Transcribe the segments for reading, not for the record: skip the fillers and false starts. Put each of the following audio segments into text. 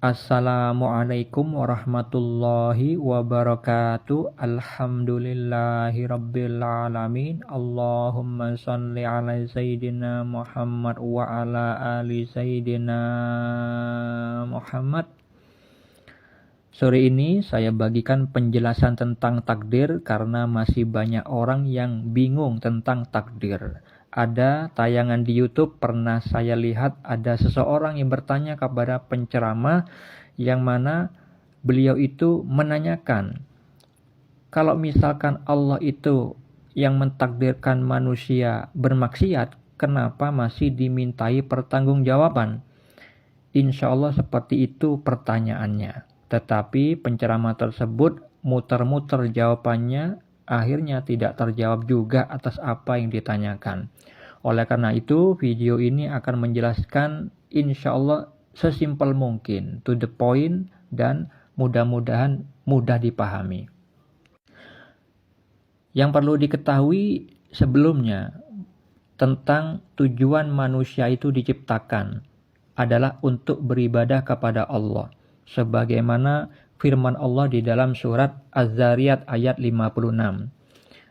Assalamualaikum warahmatullahi wabarakatuh. Alhamdulillahi rabbil alamin. Allahumma salli ala sayyidina Muhammad wa ala ali sayyidina Muhammad. Sore ini saya bagikan penjelasan tentang takdir karena masih banyak orang yang bingung tentang takdir. Ada tayangan di YouTube pernah saya lihat ada seseorang yang bertanya kepada penceramah yang mana beliau itu menanyakan, kalau misalkan Allah itu yang mentakdirkan manusia bermaksiat, kenapa masih dimintai pertanggungjawaban? Insya Allah seperti itu pertanyaannya. Tetapi penceramah tersebut muter-muter jawabannya, akhirnya tidak terjawab juga atas apa yang ditanyakan. Oleh karena itu, video ini akan menjelaskan insya Allah sesimpel mungkin, to the point, dan mudah-mudahan mudah dipahami. Yang perlu diketahui sebelumnya tentang tujuan manusia itu diciptakan adalah untuk beribadah kepada Allah. Sebagaimana firman Allah di dalam surat Az-Zariyat ayat 56.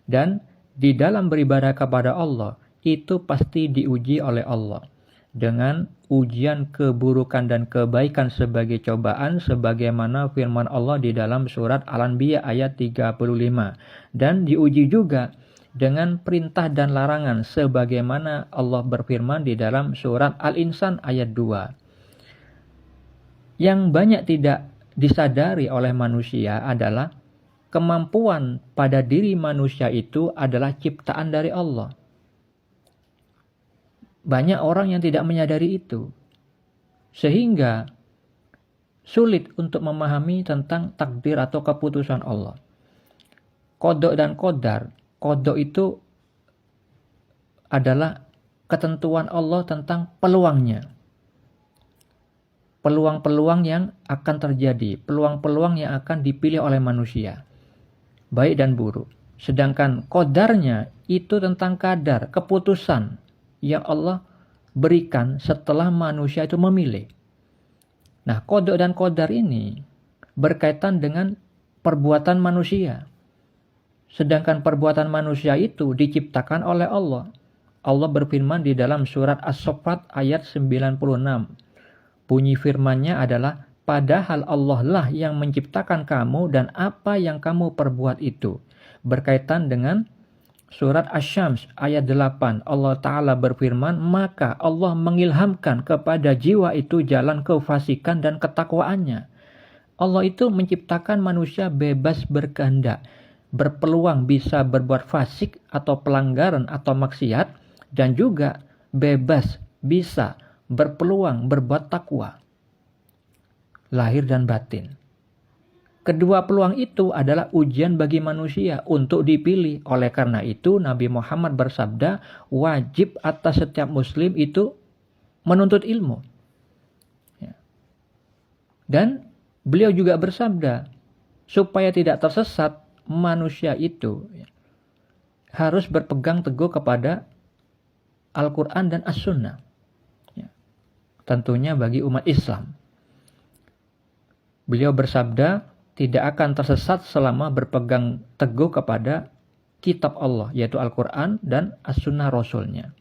Dan di dalam beribadah kepada Allah, itu pasti diuji oleh Allah dengan ujian keburukan dan kebaikan sebagai cobaan, sebagaimana firman Allah di dalam surat Al-Anbiya ayat 35. Dan diuji juga dengan perintah dan larangan, sebagaimana Allah berfirman di dalam surat Al-Insan ayat 2. Yang banyak tidak disadari oleh manusia adalah kemampuan pada diri manusia itu adalah ciptaan dari Allah. Banyak orang yang tidak menyadari itu, sehingga sulit untuk memahami tentang takdir atau keputusan Allah. Qada dan qadar. Qada itu adalah ketentuan Allah tentang peluangnya. Peluang-peluang yang akan terjadi, peluang-peluang yang akan dipilih oleh manusia, baik dan buruk. Sedangkan qadarnya itu tentang kadar, keputusan yang Allah berikan setelah manusia itu memilih. Nah, qada dan qadar ini berkaitan dengan perbuatan manusia. Sedangkan perbuatan manusia itu diciptakan oleh Allah. Allah berfirman di dalam surat As-Saffat ayat 96. Bunyi firman-Nya adalah, padahal Allah lah yang menciptakan kamu dan apa yang kamu perbuat itu. Berkaitan dengan surat Asy-Syams ayat 8, Allah Ta'ala berfirman, maka Allah mengilhamkan kepada jiwa itu jalan kefasikan dan ketakwaannya. Allah itu menciptakan manusia bebas berkehendak, berpeluang bisa berbuat fasik atau pelanggaran atau maksiat, dan juga bebas bisa berpeluang berbuat takwa, lahir dan batin. Kedua peluang itu adalah ujian bagi manusia untuk dipilih. Oleh karena itu Nabi Muhammad bersabda, wajib atas setiap muslim itu menuntut ilmu. Dan beliau juga bersabda, supaya tidak tersesat, manusia itu harus berpegang teguh kepada Al-Quran dan As-Sunnah. Tentunya bagi umat Islam. Beliau bersabda, tidak akan tersesat selama berpegang teguh kepada kitab Allah, yaitu Al-Quran dan As-Sunnah Rasulnya.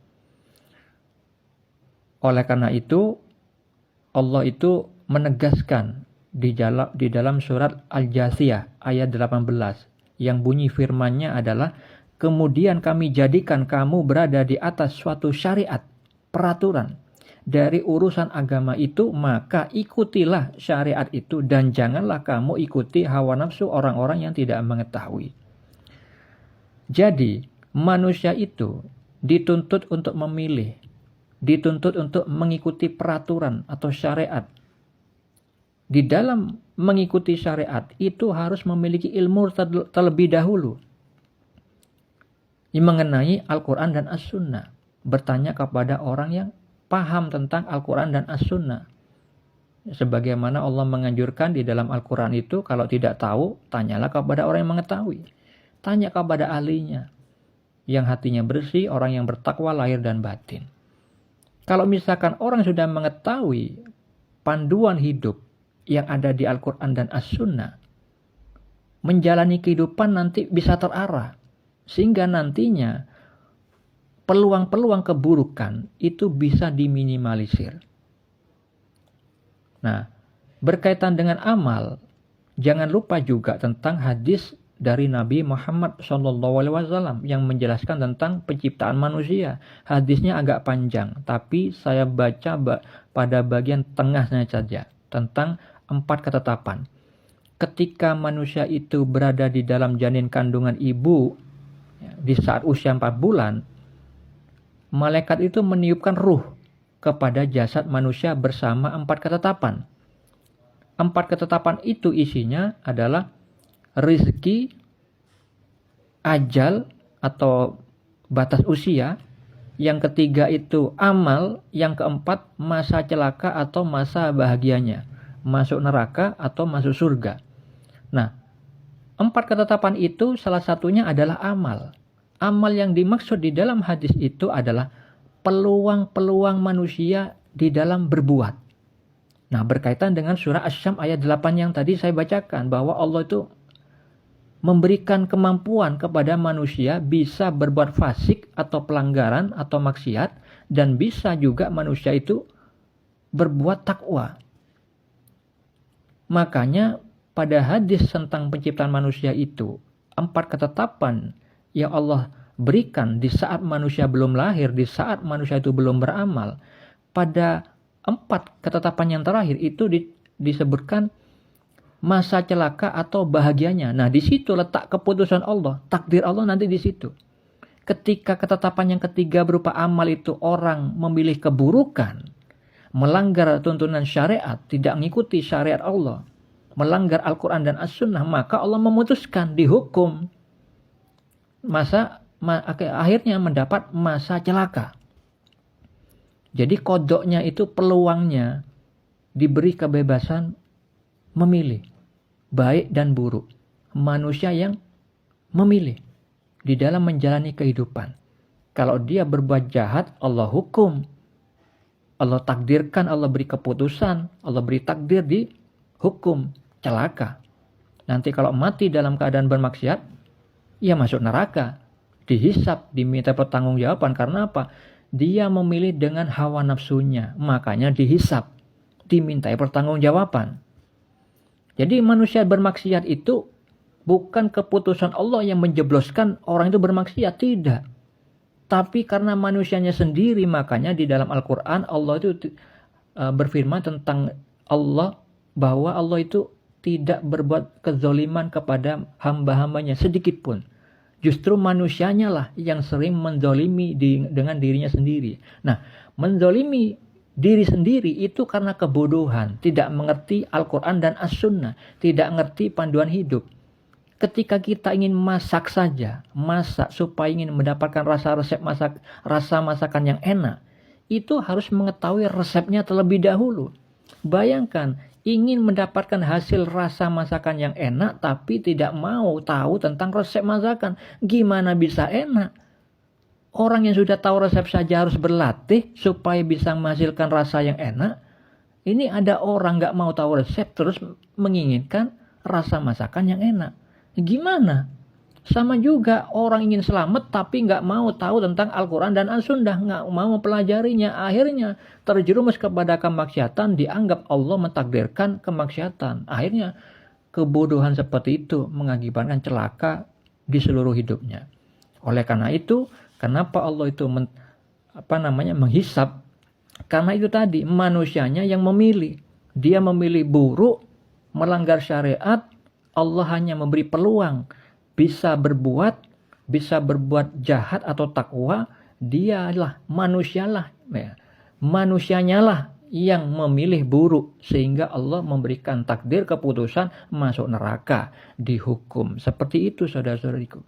Oleh karena itu, Allah itu menegaskan di dalam surat Al-Jasiyah ayat 18, yang bunyi firman-Nya adalah, kemudian kami jadikan kamu berada di atas suatu syariat, peraturan dari urusan agama itu, maka ikutilah syariat itu dan janganlah kamu ikuti hawa nafsu orang-orang yang tidak mengetahui. Jadi, manusia itu dituntut untuk memilih, dituntut untuk mengikuti peraturan atau syariat. Di dalam mengikuti syariat itu harus memiliki ilmu terlebih dahulu mengenai Al-Quran dan As-Sunnah. Bertanya kepada orang yang paham tentang Al-Quran dan As-Sunnah. Sebagaimana Allah menganjurkan di dalam Al-Quran itu, kalau tidak tahu, tanyalah kepada orang yang mengetahui. Tanya kepada ahlinya, yang hatinya bersih, orang yang bertakwa lahir dan batin. Kalau misalkan orang sudah mengetahui panduan hidup yang ada di Al-Quran dan As-Sunnah, menjalani kehidupan nanti bisa terarah. Sehingga nantinya peluang-peluang keburukan itu bisa diminimalisir. Nah, berkaitan dengan amal, jangan lupa juga tentang hadis dari Nabi Muhammad SAW yang menjelaskan tentang penciptaan manusia. Hadisnya agak panjang, tapi saya baca pada bagian tengahnya saja tentang 4 ketetapan. Ketika manusia itu berada di dalam janin kandungan ibu, di saat usia 4 bulan, malaikat itu meniupkan ruh kepada jasad manusia bersama 4 ketetapan. 4 ketetapan itu isinya adalah rezeki, ajal atau batas usia. Yang ketiga itu amal. Yang keempat masa celaka atau masa bahagianya. Masuk neraka atau masuk surga. Nah, 4 ketetapan itu salah satunya adalah amal. Amal yang dimaksud di dalam hadis itu adalah peluang-peluang manusia di dalam berbuat. Nah, berkaitan dengan surah Asy-Syams ayat 8 yang tadi saya bacakan, bahwa Allah itu memberikan kemampuan kepada manusia bisa berbuat fasik atau pelanggaran atau maksiat, dan bisa juga manusia itu berbuat takwa. Makanya pada hadis tentang penciptaan manusia itu, 4 ketetapan yang Allah berikan di saat manusia belum lahir, di saat manusia itu belum beramal. Pada 4 ketetapan yang terakhir itu disebutkan masa celaka atau bahagianya. Nah, di situ letak keputusan Allah, takdir Allah nanti di situ. Ketika ketetapan yang ketiga berupa amal itu orang memilih keburukan, melanggar tuntunan syariat, tidak mengikuti syariat Allah, melanggar Al-Quran dan As-Sunnah, maka Allah memutuskan dihukum. Akhirnya mendapat masa celaka. Jadi kodoknya itu peluangnya diberi kebebasan memilih baik dan buruk. Manusia yang memilih di dalam menjalani kehidupan. Kalau dia berbuat jahat, Allah hukum. Allah takdirkan, Allah beri keputusan, Allah beri takdir di hukum celaka. Nanti kalau mati dalam keadaan bermaksiat, ia masuk neraka, dihisap, diminta pertanggungjawaban. Karena apa? Dia memilih dengan hawa nafsunya, makanya dihisap, dimintai pertanggungjawaban. Jadi manusia bermaksiat itu bukan keputusan Allah yang menjebloskan orang itu bermaksiat, tidak. Tapi karena manusianya sendiri, makanya di dalam Al-Quran Allah itu berfirman tentang Allah, bahwa Allah itu tidak berbuat kezoliman kepada hamba-hambanya sedikit pun. Justru manusianya lah yang sering menzolimi dengan dirinya sendiri. Nah, menzolimi diri sendiri itu karena kebodohan, tidak mengerti Al-Quran dan As-Sunnah, tidak mengerti panduan hidup. Ketika kita ingin masak saja, masak supaya ingin mendapatkan rasa masakan yang enak, itu harus mengetahui resepnya terlebih dahulu. Bayangkan, ingin mendapatkan hasil rasa masakan yang enak, tapi tidak mau tahu tentang resep masakan. Gimana bisa enak? Orang yang sudah tahu resep saja harus berlatih supaya bisa menghasilkan rasa yang enak. Ini ada orang gak mau tahu resep terus menginginkan rasa masakan yang enak. Gimana? Sama juga orang ingin selamat tapi gak mau tahu tentang Al-Quran dan As-Sunnah, gak mau mempelajarinya. Akhirnya terjerumus kepada kemaksiatan, dianggap Allah mentakdirkan kemaksiatan. Akhirnya kebodohan seperti itu mengakibatkan celaka di seluruh hidupnya. Oleh karena itu, kenapa Allah itu menghisap? Karena itu tadi, manusianya yang memilih. Dia memilih buruk, melanggar syariat. Allah hanya memberi peluang, bisa berbuat jahat atau takwa. Dialah, manusianya lah yang memilih buruk, sehingga Allah memberikan takdir keputusan masuk neraka, dihukum. Seperti itu saudara-saudariku.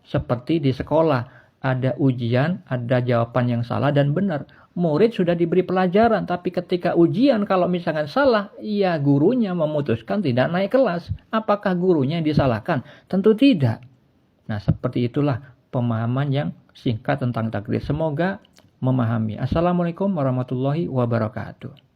Seperti di sekolah, ada ujian, ada jawaban yang salah dan benar. Murid sudah diberi pelajaran, tapi ketika ujian kalau misalkan salah, ya gurunya memutuskan tidak naik kelas. Apakah gurunya yang disalahkan? Tentu tidak. Nah, seperti itulah pemahaman yang singkat tentang takdir. Semoga memahami. Assalamualaikum warahmatullahi wabarakatuh.